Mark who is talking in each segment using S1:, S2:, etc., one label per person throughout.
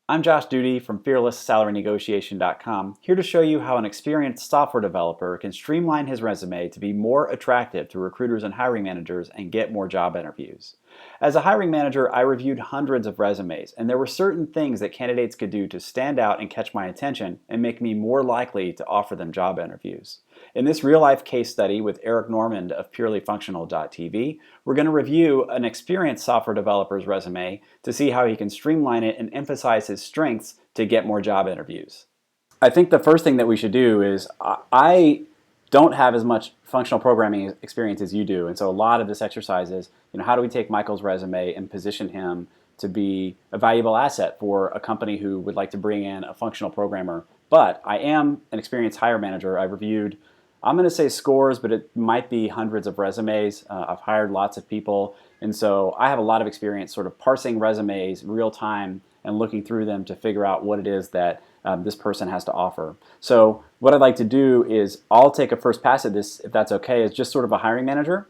S1: I'm Josh Duty from FearlessSalaryNegotiation.com, here to show you how an experienced software developer can streamline his resume to be more attractive to recruiters and hiring managers and get more job interviews. As a hiring manager, I reviewed hundreds of resumes, and there were certain things that candidates could do to stand out and catch my attention and make me more likely to offer them job interviews. In this real-life case study with Eric Normand of PurelyFunctional.tv, we're going to review an experienced software developer's resume to see how he can streamline it and emphasize his strengths to get more job interviews. I think the first thing that we should do is I don't have as much functional programming experience as you do, and so a lot of this exercise is, how do we take Michael's resume and position him to be a valuable asset for a company who would like to bring in a functional programmer. But I am an experienced hire manager. I've reviewed, I'm going to say scores, but it might be hundreds of resumes. I've hired lots of people, and so I have a lot of experience sort of parsing resumes real time and looking through them to figure out what it is that this person has to offer. So what I'd like to do is I'll take a first pass at this, if that's okay, as just sort of a hiring manager,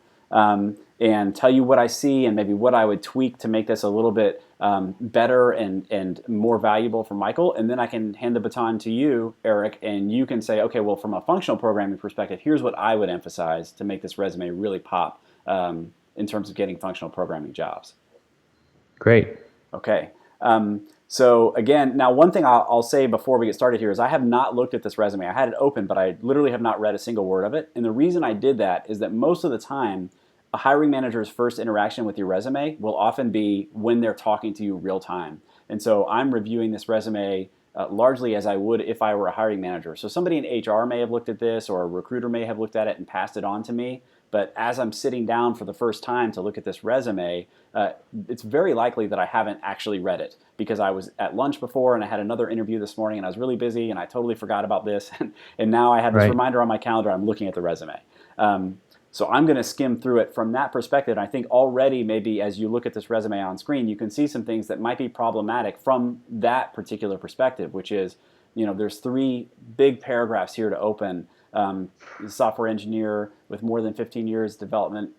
S1: and tell you what I see and maybe what I would tweak to make this a little bit better and more valuable for Michael. And then I can hand the baton to you, Eric, and you can say, okay, well, from a functional programming perspective, here's what I would emphasize to make this resume really pop in terms of getting functional programming jobs.
S2: Great.
S1: Okay. So again, now one thing I'll say before we get started here is I have not looked at this resume. I had it open, but I literally have not read a single word of it. And the reason I did that is that most of the time, a hiring manager's first interaction with your resume will often be when they're talking to you real time. And so I'm reviewing this resume largely as I would if I were a hiring manager. So somebody in HR may have looked at this, or a recruiter may have looked at it and passed it on to me. But as I'm sitting down for the first time to look at this resume, it's very likely that I haven't actually read it, because I was at lunch before and I had another interview this morning and I was really busy and I totally forgot about this. And now I have this reminder on my calendar, I'm looking at the resume. So I'm going to skim through it from that perspective. And I think already maybe as you look at this resume on screen, you can see some things that might be problematic from that particular perspective, which is, there's 3 big paragraphs here to open. Software engineer with more than 15 years development,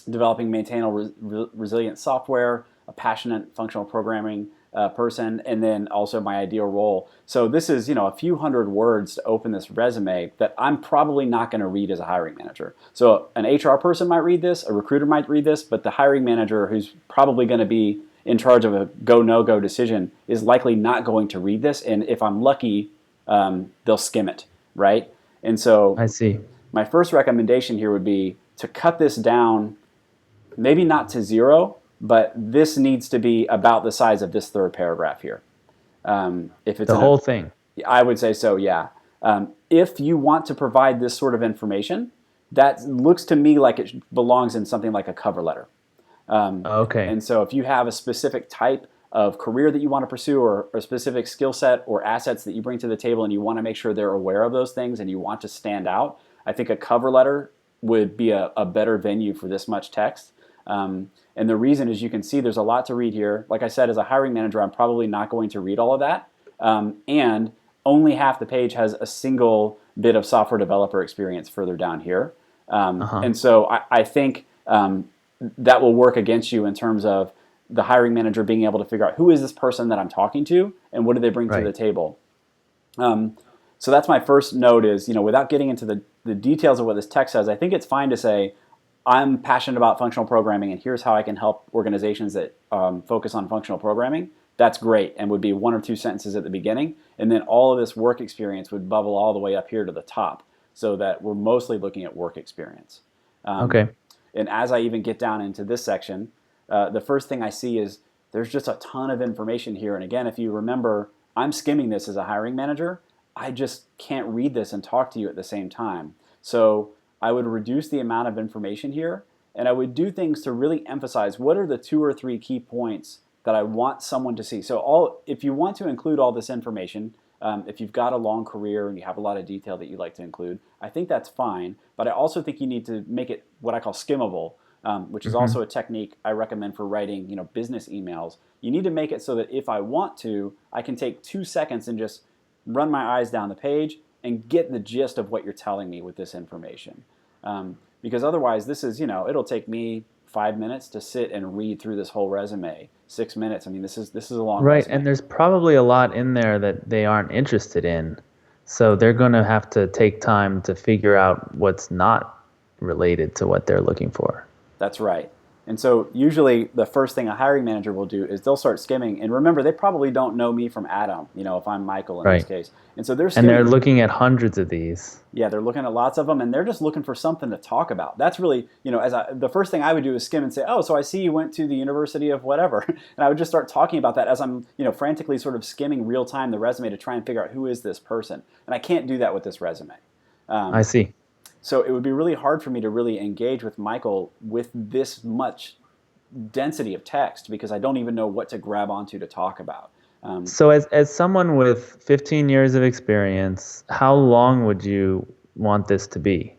S1: developing, maintaining resilient software, a passionate functional programming person, and then also my ideal role. So this is, a few hundred words to open this resume that I'm probably not going to read as a hiring manager. So an HR person might read this, a recruiter might read this, but the hiring manager, who's probably going to be in charge of a go, no-go decision, is likely not going to read this. And if I'm lucky, they'll skim it, right? And so
S2: I see.
S1: My first recommendation here would be to cut this down, maybe not to 0, but this needs to be about the size of this third paragraph here. If it's
S2: the whole thing.
S1: I would say so, yeah. If you want to provide this sort of information, that looks to me like it belongs in something like a cover letter.
S2: Okay.
S1: And so if you have a specific type of career that you want to pursue, or a specific skill set or assets that you bring to the table, and you want to make sure they're aware of those things and you want to stand out, I think a cover letter would be a better venue for this much text. And the reason is, you can see there's a lot to read here. Like I said, as a hiring manager, I'm probably not going to read all of that. And only half the page has a single bit of software developer experience further down here. And so I think that will work against you in terms of the hiring manager being able to figure out who is this person that I'm talking to and what do they bring to the table. So that's my first note is, without getting into the details of what this text says, I think it's fine to say, I'm passionate about functional programming and here's how I can help organizations that focus on functional programming. That's great, and would be 1 or 2 sentences at the beginning. And then all of this work experience would bubble all the way up here to the top, so that we're mostly looking at work experience.
S2: Okay.
S1: And as I even get down into this section, the first thing I see is there's just a ton of information here. And again, if you remember, I'm skimming this as a hiring manager. I just can't read this and talk to you at the same time. So I would reduce the amount of information here, and I would do things to really emphasize what are the 2 or 3 key points that I want someone to see. So if you want to include all this information, if you've got a long career and you have a lot of detail that you'd like to include, I think that's fine. But I also think you need to make it what I call skimmable, which is also a technique I recommend for writing, business emails. You need to make it so that if I want to, I can take 2 seconds and just run my eyes down the page and get the gist of what you're telling me with this information. Because otherwise, this is, it'll take me 5 minutes to sit and read through this whole resume. 6 minutes. I mean, this is a long
S2: Right, and
S1: resume.
S2: there's probably a lot in there that they aren't interested in. So they're going to have to take time to figure out what's not related to what they're looking for.
S1: That's right. And so usually the first thing a hiring manager will do is they'll start skimming. And remember, they probably don't know me from Adam, if I'm Michael in this
S2: Right.
S1: case. And so they're
S2: And they're
S1: skimming.
S2: looking at hundreds of these.
S1: Yeah, they're looking at lots of them, and they're just looking for something to talk about. That's really, the first thing I would do is skim and say, oh, so I see you went to the University of whatever. And I would just start talking about that as I'm, frantically sort of skimming real time the resume to try and figure out who is this person. And I can't do that with this resume.
S2: I see.
S1: So it would be really hard for me to really engage with Michael with this much density of text because I don't even know what to grab onto to talk about.
S2: So as someone with 15 years of experience, how long would you want this to be?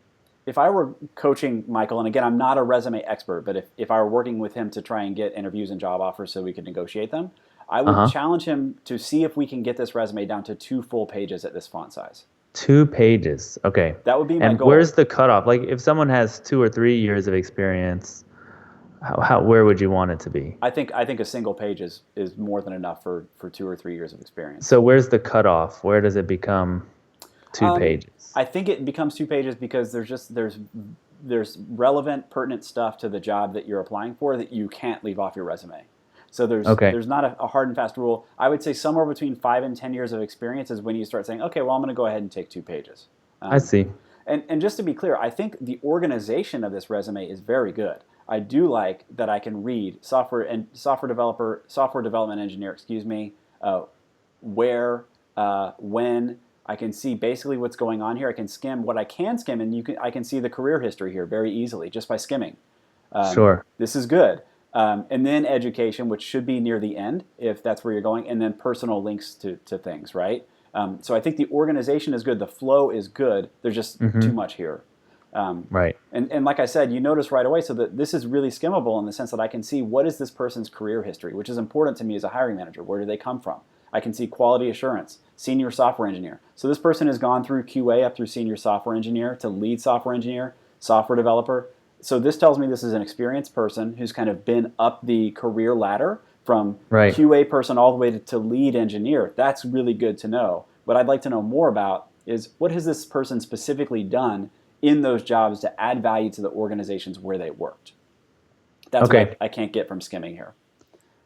S1: If I were coaching Michael, and again, I'm not a resume expert, but if I were working with him to try and get interviews and job offers so we could negotiate them, I would challenge him to see if we can get this resume down to 2 full pages at this font size.
S2: 2 pages. Okay.
S1: That would be my goal.
S2: And where's the cutoff? Like if someone has 2 or 3 years of experience, where would you want it to be?
S1: I think a single page is more than enough for 2 or 3 years of experience.
S2: So where's the cutoff? Where does it become 2 pages?
S1: I think it becomes 2 pages because there's relevant, pertinent stuff to the job that you're applying for that you can't leave off your resume. So there's not a hard and fast rule. I would say somewhere between 5 and 10 years of experience is when you start saying, okay, well, I'm going to go ahead and take 2 pages.
S2: I see.
S1: And just to be clear, I think the organization of this resume is very good. I do like that I can read software development engineer, where, when. I can see basically what's going on here. I can skim what I can skim, and I can see the career history here very easily just by skimming.
S2: Sure.
S1: This is good. And then education, which should be near the end if that's where you're going, and then personal links to things, right? So I think the organization is good. The flow is good. There's just too much here.
S2: Right.
S1: And like I said, you notice right away, so that this is really skimmable in the sense that I can see what is this person's career history, which is important to me as a hiring manager. Where do they come from? I can see quality assurance, senior software engineer. So this person has gone through QA up through senior software engineer to lead software engineer, software developer. So this tells me this is an experienced person who's kind of been up the career ladder from QA person all the way to lead engineer. That's really good to know. What I'd like to know more about is what has this person specifically done in those jobs to add value to the organizations where they worked. That's what I can't get from skimming here.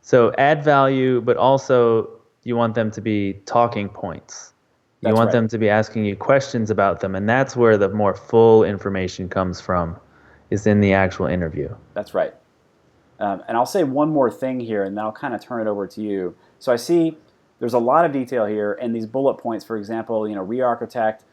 S2: So add value, but also you want them to be talking points. You want them to be asking you questions about them, and that's where the more full information comes from, is in the actual interview.
S1: That's right. And I'll say one more thing here, and then I'll kind of turn it over to you. So I see there's a lot of detail here, and these bullet points, for example, re-architect,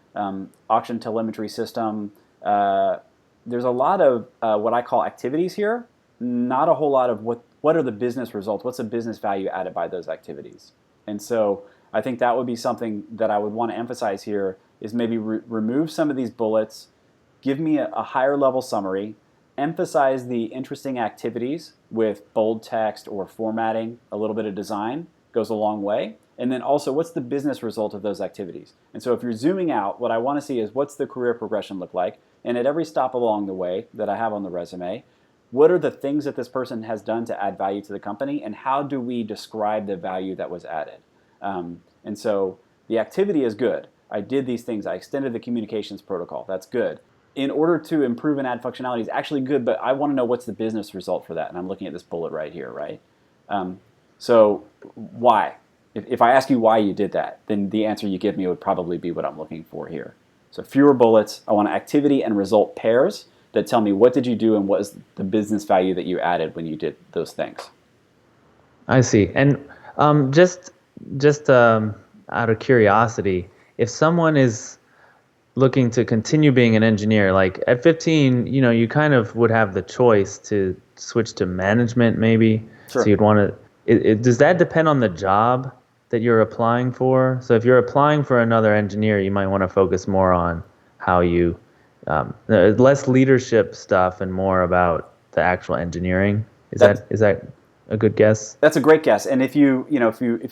S1: auction telemetry system. There's a lot of what I call activities here, not a whole lot of what are the business results, what's the business value added by those activities. And so I think that would be something that I would want to emphasize here is maybe remove some of these bullets, give me a higher level summary, emphasize the interesting activities with bold text or formatting, a little bit of design goes a long way. And then also, what's the business result of those activities? And so if you're zooming out, what I want to see is what's the career progression look like? And at every stop along the way that I have on the resume, what are the things that this person has done to add value to the company? And how do we describe the value that was added? And so the activity is good. I did these things. I extended the communications protocol. That's good. In order to improve and add functionality is actually good, but I want to know what's the business result for that. And I'm looking at this bullet right here, right? So why? If I ask you why you did that, then the answer you give me would probably be what I'm looking for here. So fewer bullets. I want activity and result pairs that tell me what did you do and what is the business value that you added when you did those things.
S2: I see. And just out of curiosity, if someone is looking to continue being an engineer, like at 15, you kind of would have the choice to switch to management maybe.
S1: Sure.
S2: So you'd want to, does that depend on the job that you're applying for? So if you're applying for another engineer, you might want to focus more on how you, less leadership stuff and more about the actual engineering. Is that a good guess?
S1: That's a great guess. And if you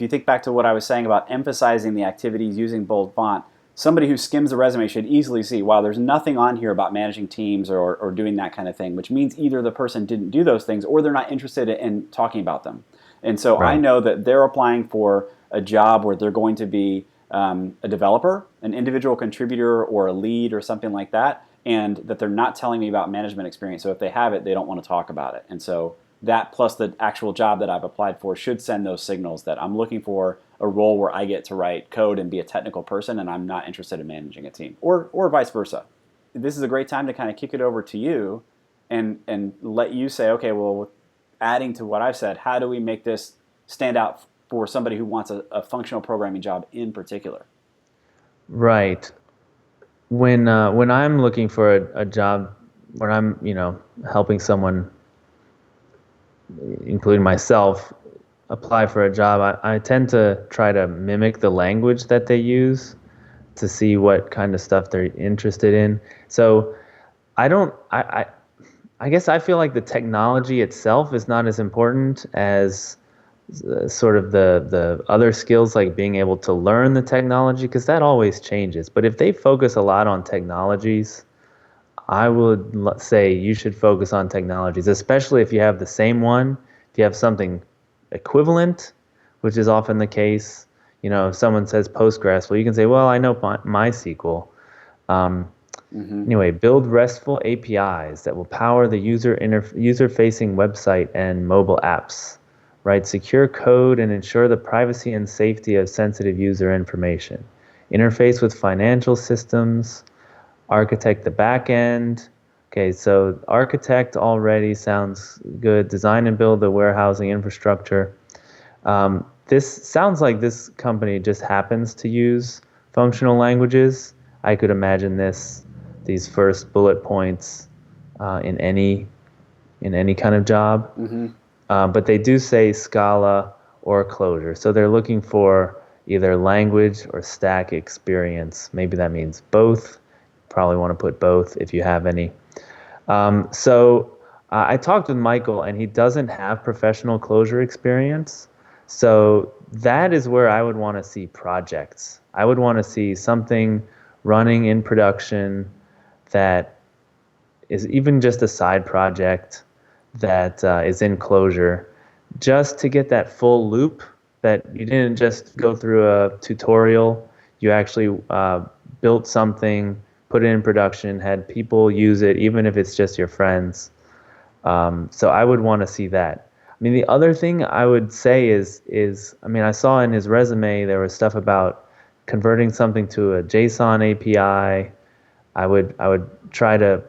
S1: think back to what I was saying about emphasizing the activities using bold font, somebody who skims the resume should easily see, wow, there's nothing on here about managing teams or doing that kind of thing, which means either the person didn't do those things or they're not interested in talking about them. And so I
S2: Right.
S1: know that they're applying for a job where they're going to be a developer, an individual contributor, or a lead or something like that, and that they're not telling me about management experience. So if they have it, they don't want to talk about it. And so that plus the actual job that I've applied for should send those signals that I'm looking for a role where I get to write code and be a technical person, and I'm not interested in managing a team, or vice versa. This is a great time to kind of kick it over to you and let you say, okay, well, adding to what I've said, how do we make this stand out for somebody who wants a functional programming job in particular?
S2: Right. When I'm looking for a job, when I'm helping someone, including myself, apply for a job, I tend to try to mimic the language that they use to see what kind of stuff they're interested in. So I don't I guess I feel like the technology itself is not as important as sort of the other skills, like being able to learn the technology, because that always changes. But if they focus a lot on technologies, I would say you should focus on technologies, especially if you have the same one. If you have something equivalent, which is often the case, if someone says Postgres, well, you can say, well, I know MySQL. Um, Anyway, build RESTful APIs that will power the user-facing website and mobile apps. Write secure code and ensure the privacy and safety of sensitive user information. Interface with financial systems. Architect the back end. Okay, so architect already sounds good. Design and build the warehousing infrastructure. This sounds like this company just happens to use functional languages. I could imagine these first bullet points in any kind of job. But they do say Scala or Clojure. So they're looking for either language or stack experience. Maybe that means both. Probably want to put both if you have any. So I talked with Michael, and he doesn't have professional Clojure experience. So that is where I would want to see projects. I would want to see something running in production that is even just a side project that is in Clojure, just to get that full loop, that you didn't just go through a tutorial, you actually built something, put it in production, had people use it, even if it's just your friends. So I would want to see that. I mean, the other thing I would say is I saw in his resume there was stuff about converting something to a JSON API. I would try to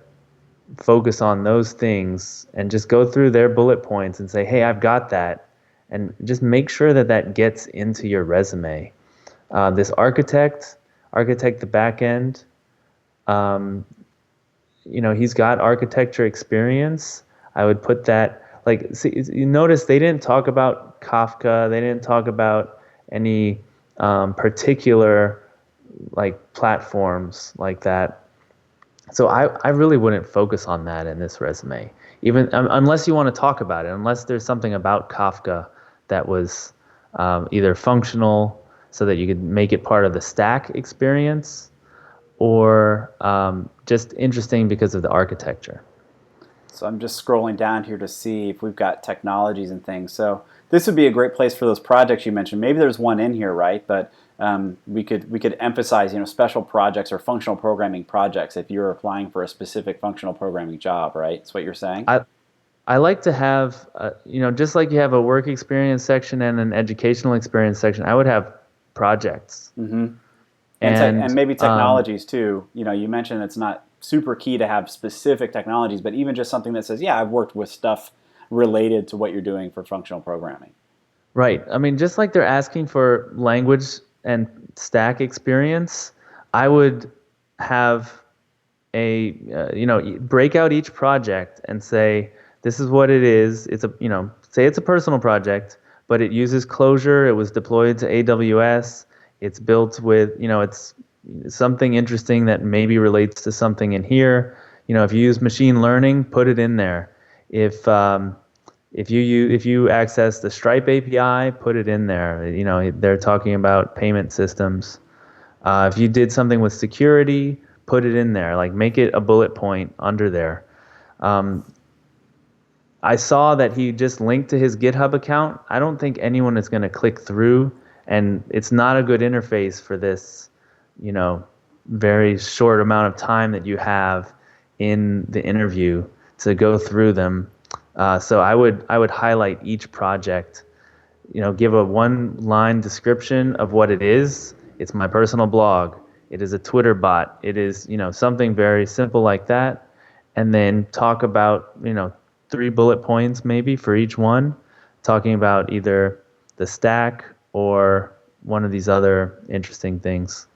S2: focus on those things and just go through their bullet points and say, hey, I've got that, and just make sure that gets into your resume. This architect the back end. He's got architecture experience. I would put that, like, see, you notice they didn't talk about Kafka. They didn't talk about any particular like platforms like that. So I really wouldn't focus on that in this resume, even unless you want to talk about it, unless there's something about Kafka that was either functional so that you could make it part of the stack experience, or just interesting because of the architecture.
S1: So I'm just scrolling down here to see if we've got technologies and things. So this would be a great place for those projects you mentioned. Maybe there's one in here, right? But we could emphasize, special projects or functional programming projects if you're applying for a specific functional programming job, right? That's what you're saying.
S2: I like to have, just like you have a work experience section and an educational experience section, I would have projects.
S1: And maybe technologies too. You mentioned it's not super key to have specific technologies, but even just something that says, yeah, I've worked with stuff related to what you're doing for functional programming.
S2: Right. I mean, just like they're asking for language and stack experience, I would have break out each project and say, this is what it is. It's say it's a personal project, but it uses Clojure. It was deployed to AWS. It's built with, it's something interesting that maybe relates to something in here. If you use machine learning, put it in there. If you access the Stripe API, put it in there. They're talking about payment systems. If you did something with security, put it in there. Like make it a bullet point under there. Um, I saw that he just linked to his GitHub account. I don't think anyone is going to click through, and it's not a good interface for this, you know, very short amount of time that you have in the interview to go through them. So I would highlight each project, give a one line description of what it is. It's my personal blog. It is a Twitter bot. It is, something very simple like that. And then talk about, 3 bullet points maybe for each one, talking about either the stack or one of these other interesting things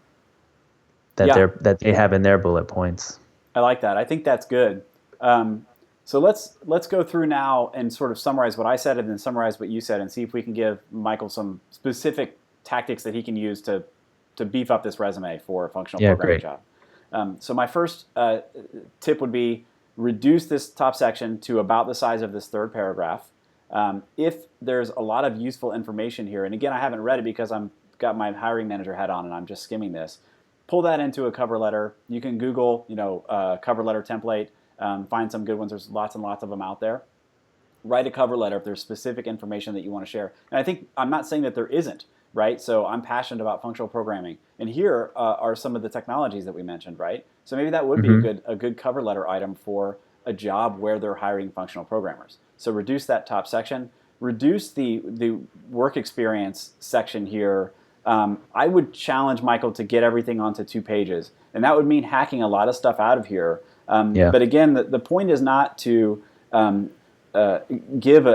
S2: that
S1: Yeah,
S2: they have in their bullet points.
S1: I like that. I think that's good. So let's go through now and sort of summarize what I said and then summarize what you said and see if we can give Michael some specific tactics that he can use to beef up this resume for a functional programming
S2: Great.
S1: job. So my first tip would be reduce this top section to about the size of this third paragraph. If there's a lot of useful information here, and again, I haven't read it because I'm got my hiring manager hat on and I'm just skimming this, pull that into a cover letter. You can Google, cover letter template, find some good ones. There's lots and lots of them out there. Write a cover letter if there's specific information that you want to share. And I think I'm not saying that there isn't, right? So I'm passionate about functional programming, and here are some of the technologies that we mentioned, right? So maybe that would be a good cover letter item for a job where they're hiring functional programmers. So reduce that top section. Reduce the work experience section here. I would challenge Michael to get everything onto 2 pages, and that would mean hacking a lot of stuff out of here. But again, the point is not to give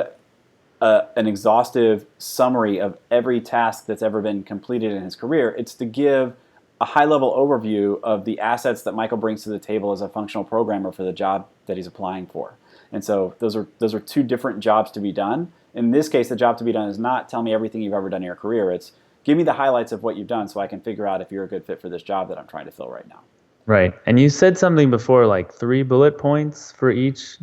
S1: an exhaustive summary of every task that's ever been completed in his career. It's to give a high-level overview of the assets that Michael brings to the table as a functional programmer for the job that he's applying for. And so those are 2 different jobs to be done. In this case, the job to be done is not tell me everything you've ever done in your career. It's give me the highlights of what you've done so I can figure out if you're a good fit for this job that I'm trying to fill right now.
S2: Right. And you said something before, like 3 bullet points for each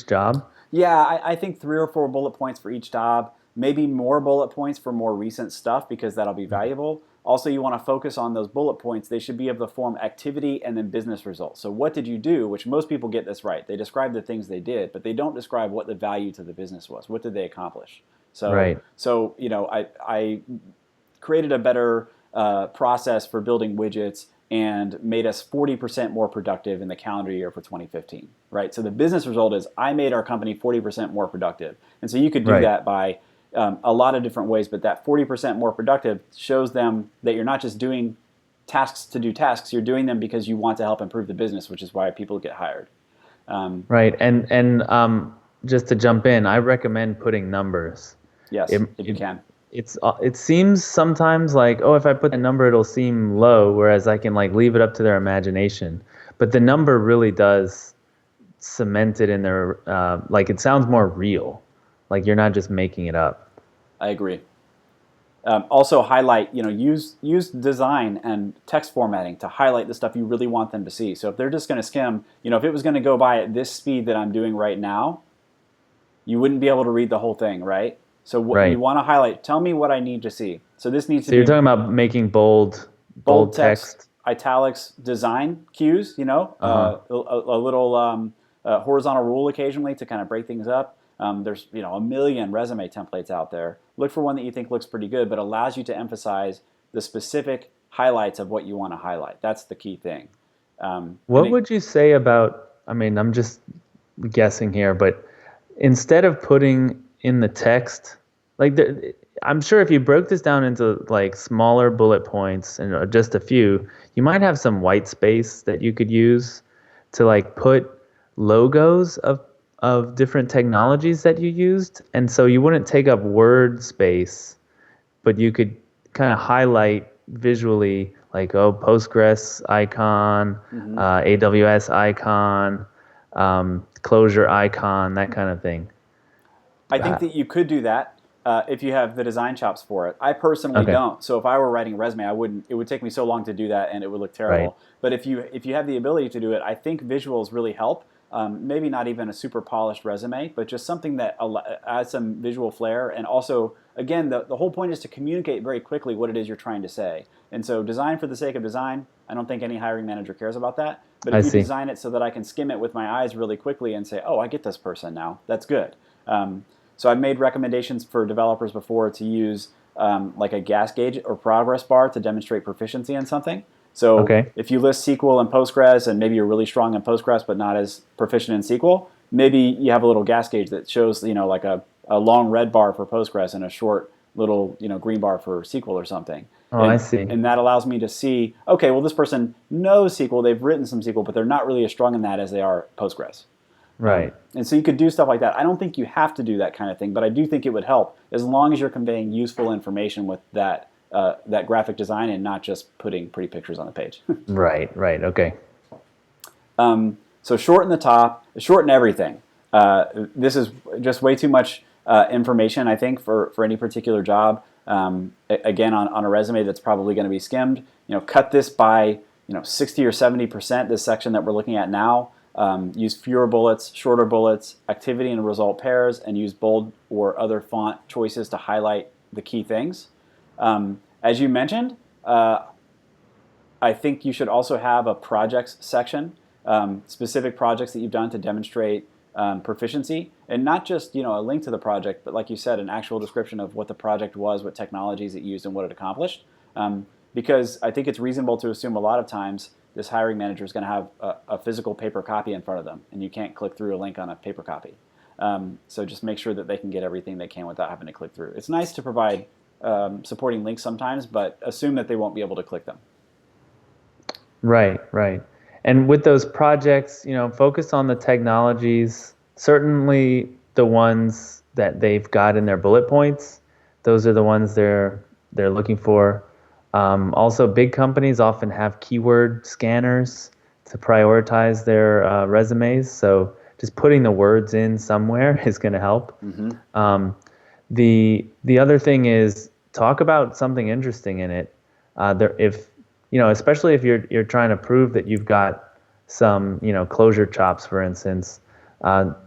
S2: job.
S1: Yeah, I think 3 or 4 bullet points for each job, maybe more bullet points for more recent stuff because that'll be valuable. Also, you want to focus on those bullet points. They should be able to form activity and then business results. So what did you do, which most people get this right. They describe the things they did, but they don't describe what the value to the business was. What did they accomplish? So,
S2: Right.
S1: So I created a better process for building widgets and made us 40% more productive in the calendar year for 2015, right? So the business result is I made our company 40% more productive. And so you could do that by a lot of different ways, but that 40% more productive shows them that you're not just doing tasks to do tasks, you're doing them because you want to help improve the business, which is why people get hired.
S2: Right. And just to jump in, I recommend putting numbers.
S1: Yes, if you can.
S2: It seems sometimes like, oh, if I put a number, it'll seem low, whereas I can like leave it up to their imagination. But the number really does cement it in their, like it sounds more real. Like you're not just making it up.
S1: I agree. Also highlight, use design and text formatting to highlight the stuff you really want them to see. So if they're just going to skim, if it was going to go by at this speed that I'm doing right now, you wouldn't be able to read the whole thing, right? So what you want to highlight, tell me what I need to see. So this needs to be...
S2: So you're talking about making bold text,
S1: italics, design cues, a little horizontal rule occasionally to kind of break things up. There's a million resume templates out there. Look for one that you think looks pretty good, but allows you to emphasize the specific highlights of what you want to highlight. That's the key thing.
S2: What would you say about, I'm just guessing here, but instead of putting in the text, I'm sure if you broke this down into like smaller bullet points and just a few, you might have some white space that you could use to like put logos of different technologies that you used. And so you wouldn't take up word space, but you could kind of highlight visually like, Postgres icon, AWS icon, Clojure icon, that kind of thing.
S1: I think that you could do that if you have the design chops for it. I personally don't. So if I were writing a resume, I wouldn't. It would take me so long to do that, and it would look terrible.
S2: Right.
S1: But if you have the ability to do it, I think visuals really help. maybe not even a super polished resume, but just something that adds some visual flair. And also, again, the whole point is to communicate very quickly what it is you're trying to say. And so design for the sake of design, I don't think any hiring manager cares about that. But
S2: I
S1: if you
S2: see.
S1: design it so that I can skim it with my eyes really quickly and say, oh, I get this person now, that's good. So I've made recommendations for developers before to use like a gas gauge or progress bar to demonstrate proficiency in something. So
S2: Okay.
S1: if you list SQL and Postgres, and maybe you're really strong in Postgres but not as proficient in SQL, maybe you have a little gas gauge that shows, like a long red bar for Postgres and a short little, green bar for SQL or something.
S2: Oh, I
S1: And
S2: see.
S1: and that allows me to see, okay, well, this person knows SQL, they've written some SQL, but they're not really as strong in that as they are Postgres.
S2: Right.
S1: And so you could do stuff like that. I don't think you have to do that kind of thing, but I do think it would help as long as you're conveying useful information with that graphic design and not just putting pretty pictures on the page.
S2: Right. Right. Okay.
S1: So shorten the top, shorten everything. This is just way too much information, I think, for any particular job. Again, on a resume that's probably going to be skimmed. Cut this by 60 or 70%. This section that we're looking at now. Use fewer bullets, shorter bullets, activity and result pairs, and use bold or other font choices to highlight the key things. As you mentioned, I think you should also have a projects section, specific projects that you've done to demonstrate proficiency, and not just a link to the project, but like you said, an actual description of what the project was, what technologies it used, and what it accomplished. Because I think it's reasonable to assume a lot of times this hiring manager is going to have a physical paper copy in front of them, and you can't click through a link on a paper copy. So just make sure that they can get everything they can without having to click through. It's nice to provide supporting links sometimes, but assume that they won't be able to click them.
S2: Right. Right. And with those projects, focus on the technologies, certainly the ones that they've got in their bullet points. Those are the ones they're looking for. Also, big companies often have keyword scanners to prioritize their resumes. So just putting the words in somewhere is going to help. The other thing is talk about something interesting in it. If especially if you're trying to prove that you've got some closure chops, for instance,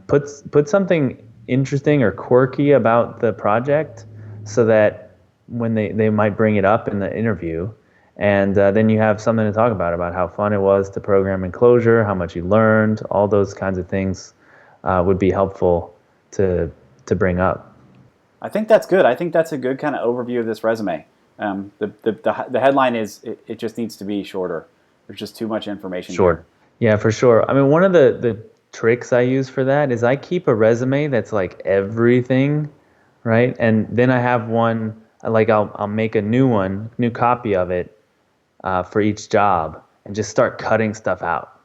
S2: put something interesting or quirky about the project so that when they might bring it up in the interview, and then you have something to talk about how fun it was to program in Clojure, how much you learned, all those kinds of things would be helpful to bring up.
S1: I think that's good. I think that's a good kind of overview of this resume. The headline is it just needs to be shorter. There's just too much information
S2: Sure.
S1: here.
S2: Yeah, for sure. I mean, one of the tricks I use for that is I keep a resume that's like everything, right? And then I have one, like I'll make a new copy of it for each job and just start cutting stuff out.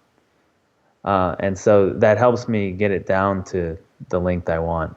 S2: And so that helps me get it down to the length I want.